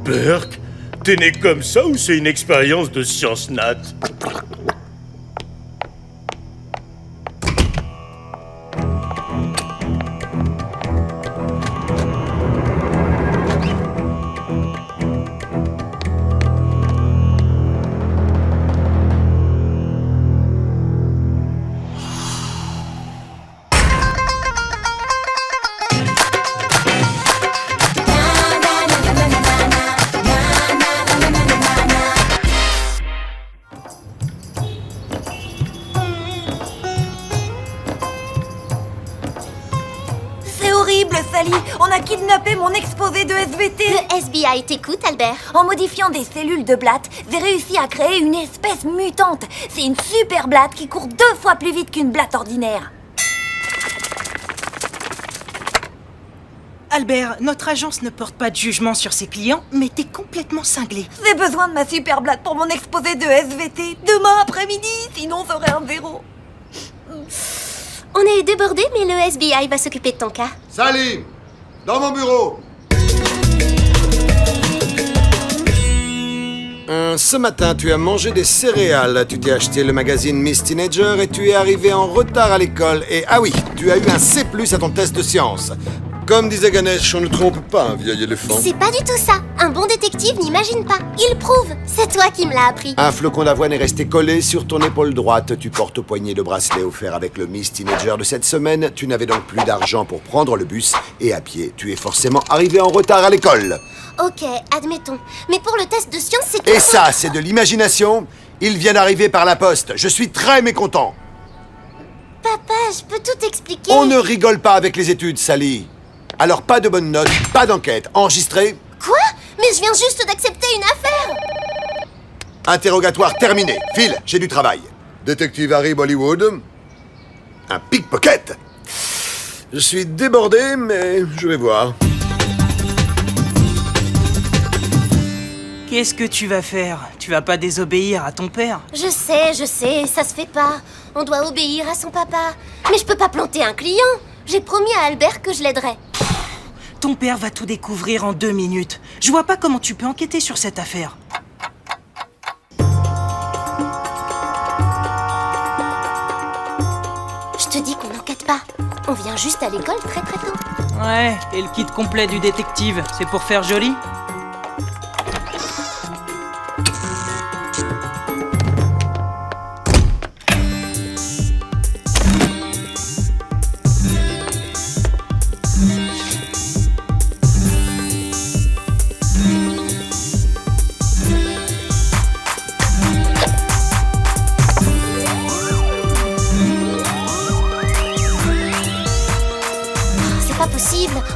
Berk, t'es né comme ça ou c'est une expérience de science nat? Sally, on a kidnappé mon exposé de SVT. Le FBI t'écoute, Albert. En modifiant des cellules de blatte, j'ai réussi à créer une espèce mutante. C'est une super blatte qui court 2 fois plus vite qu'une blatte ordinaire. Albert, notre agence ne porte pas de jugement sur ses clients, mais t'es complètement cinglé. J'ai besoin de ma super blatte pour mon exposé de SVT. Demain après-midi, sinon j'aurai un 0. On est débordés, mais le FBI va s'occuper de ton cas. Salim, dans mon bureau. Ce matin, tu as mangé des céréales, tu t'es acheté le magazine Miss Teenager et tu es arrivé en retard à l'école. Et ah oui, tu as eu un C+ à ton test de science. Comme disait Ganesh, on ne trompe pas un vieil éléphant. C'est pas du tout ça. Un bon détective n'imagine pas. Il prouve. C'est toi qui me l'as appris. Un flocon d'avoine est resté collé sur ton épaule droite. Tu portes au poignet le bracelet offert avec le Miss Teenager de cette semaine. Tu n'avais donc plus d'argent pour prendre le bus. Et à pied, tu es forcément arrivé en retard à l'école. Ok, admettons. Mais pour le test de science, c'est... Et ça, c'est de l'imagination. Il vient d'arriver par la poste. Je suis très mécontent. Papa, je peux tout expliquer. On ne rigole pas avec les études, Sally. Alors pas de bonnes notes, pas d'enquête. Enregistré. Quoi? Mais je viens juste d'accepter une affaire. Interrogatoire terminé. Phil, j'ai du travail. Détective Harry Bollywood. Un pickpocket. Je suis débordé, mais je vais voir. Qu'est-ce que tu vas faire? Tu vas pas désobéir à ton père? Je sais, ça se fait pas. On doit obéir à son papa. Mais je peux pas planter un client. J'ai promis à Albert que je l'aiderais. Ton père va tout découvrir en 2 minutes. Je vois pas comment tu peux enquêter sur cette affaire. Je te dis qu'on n'enquête pas. On vient juste à l'école très très tôt. Ouais, et le kit complet du détective, c'est pour faire joli?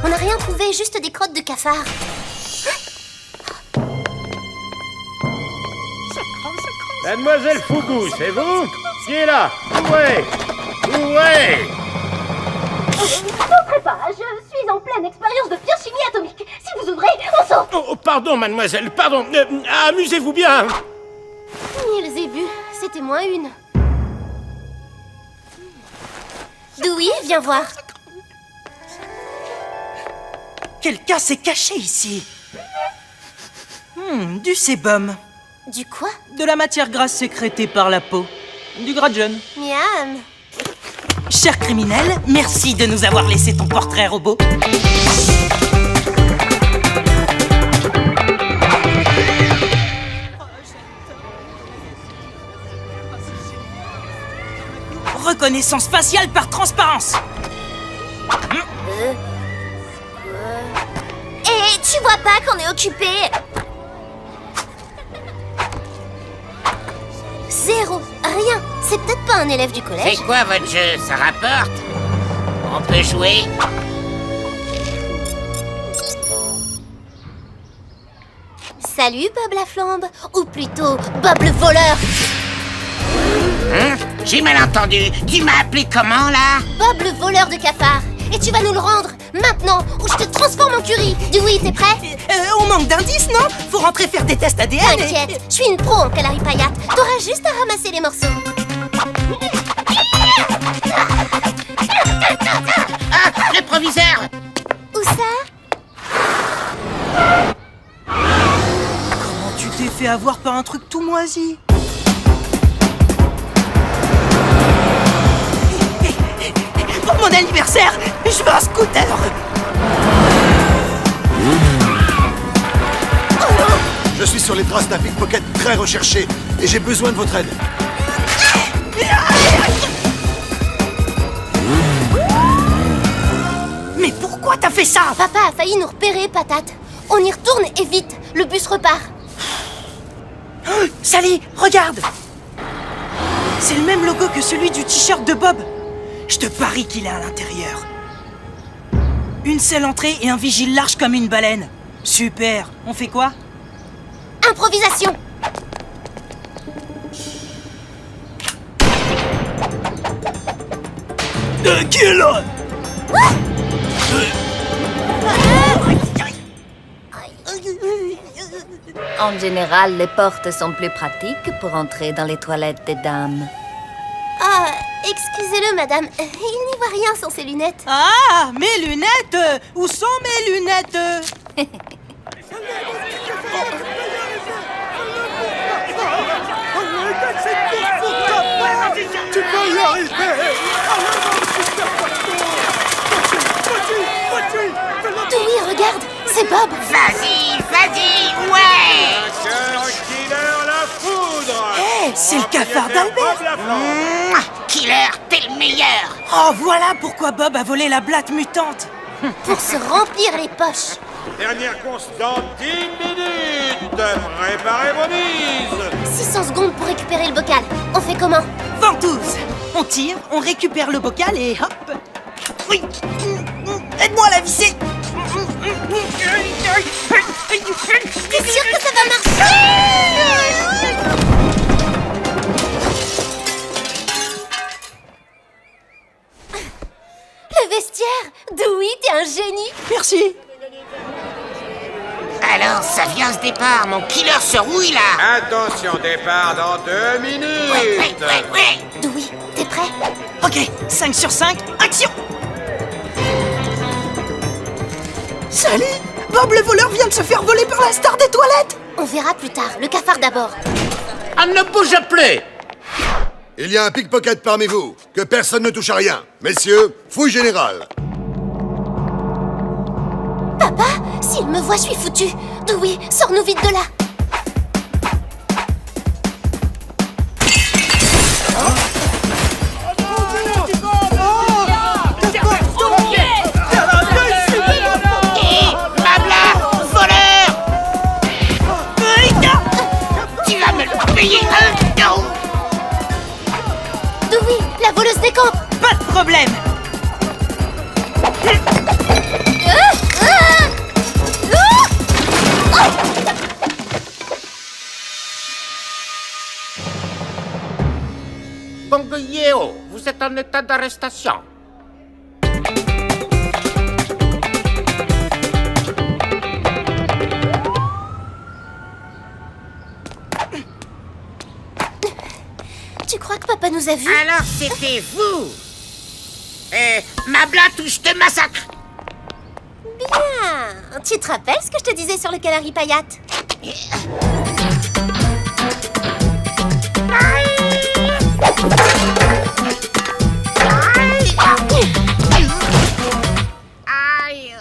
On n'a rien trouvé, juste des crottes de cafard. Mademoiselle Fougou, c'est vous? Qui est là? Ouvrez! Ouvrez! N'entrez pas, je suis en pleine expérience de biochimie atomique. Si vous ouvrez, on sort. Oh, pardon, mademoiselle, pardon. Amusez-vous bien. Ils aient bu, c'était -1. Dewey, viens voir. Quelqu'un s'est caché ici. Du sébum. Du quoi? De la matière grasse sécrétée par la peau. Du gras de jeune. Miam. Cher criminel, merci de nous avoir laissé ton portrait robot. Reconnaissance faciale par transparence. Et tu vois pas qu'on est occupé? 0, rien. C'est peut-être pas un élève du collège. C'est quoi votre jeu? Ça rapporte? On peut jouer? Salut Bob la flambe, ou plutôt Bob le voleur. J'ai mal entendu. Tu m'as appelé comment, là? Bob le voleur de cafards. Et tu vas nous le rendre, maintenant, ou je te transforme en curry. Dewey, t'es prêt? On manque d'indices, non? Faut rentrer faire des tests ADN. T'inquiète, je suis une pro en calories paillates. T'auras juste à ramasser les morceaux. Ah, le proviseur! Où ça? t'es fait avoir par un truc tout moisi. Pour mon anniversaire, je veux un scooter. Je suis sur les traces d'un pickpocket très recherché et j'ai besoin de votre aide. Mais pourquoi t'as fait ça? Papa a failli nous repérer, Patate. On y retourne et vite, le bus repart. Sally, regarde! C'est le même logo que celui du t-shirt de Bob. Je te parie qu'il est à l'intérieur. Une seule entrée et un vigile large comme une baleine. Super. On fait quoi? Improvisation. Qui est là? En général, les portes sont plus pratiques pour entrer dans les toilettes des dames. Ah, excusez-le, madame. Il n'y voit rien sans ses lunettes. Ah, mes lunettes! Où sont mes lunettes? Tu peux y arriver! Dewey, regarde, c'est Bob. Vas-y, vas-y, ouais! Cœur killer, la foudre. C'est le cafard d'Albert. Mouah, Killer, t'es le meilleur! Oh, voilà pourquoi Bob a volé la blatte mutante. Pour se remplir les poches. Dernière constante, 10 minutes. Préparez vos mises. 600 secondes pour récupérer le bocal. On fait comment? Ventouse. On tire, on récupère le bocal et hop. Oui. Aide-moi à la visser. T'es sûr que ça va marcher? Le vestiaire! Dewey, t'es un génie! Merci. Alors, ça vient ce départ, mon killer se rouille là! Attention, départ dans 2 minutes. Ouais. Dewey, t'es prêt? Ok, 5 sur 5, action. Sally, Bob le voleur vient de se faire voler par la star des toilettes. On verra plus tard, le cafard d'abord. On ne bouge plus! Il y a un pickpocket parmi vous. Que personne ne touche à rien. Messieurs, fouille générale. Papa, s'il me voit, je suis foutu. Dewey, sors-nous vite de là. Hé, Mabla, voleur! Tu vas me le payer un dos! Dewey, la voleuse décampe. Pas de problème. Bongo Yeo, vous êtes en état d'arrestation. Tu crois que papa nous a vus? Alors c'était vous! Mabla touche de massacre! Bien. Tu te rappelles ce que je te disais sur le Canary Payat? Aïe!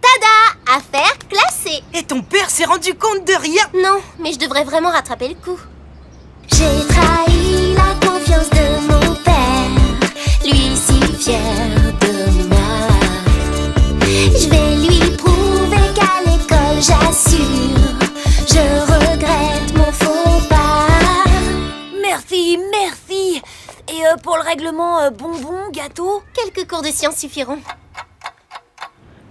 Tada! Affaire classée. Et ton père s'est rendu compte de rien. Non, mais je devrais vraiment rattraper le coup. J'ai trahi la confiance de mon père, lui si fier de moi. Je vais lui prouver qu'à l'école j'assure, je regrette mon faux pas. Merci, merci. Et pour le règlement, bonbons, gâteau? Quelques cours de sciences suffiront.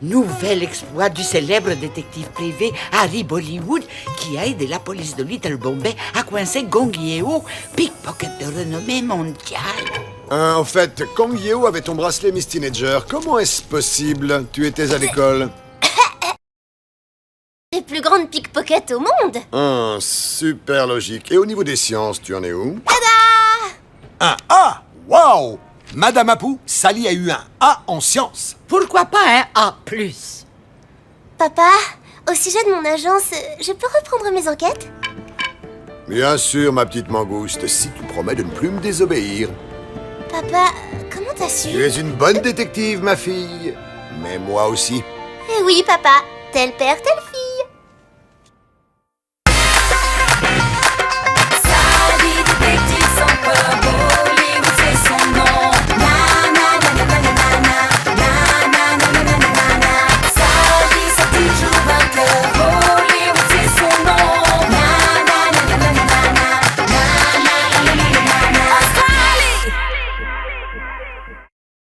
Nouvel exploit du célèbre détective privé Harry Bollywood qui a aidé la police de Little Bombay à coincer Gong Yeo, pickpocket de renommée mondiale. En fait, Kong Yeo avait ton bracelet Miss Teenager. Comment est-ce possible? Tu étais à l'école. Les plus grandes pickpockets au monde. Super logique. Et au niveau des sciences, tu en es où? Tada! Un A! Waouh! Madame Apu, Sally a eu un A en sciences. Pourquoi pas un A+. Papa, au sujet de mon agence, je peux reprendre mes enquêtes? Bien sûr, ma petite mangouste, si tu promets de ne plus me désobéir. Papa, comment t'as su? Tu es une bonne détective, ma fille. Mais moi aussi. Eh oui, papa. Tel père, tel fils.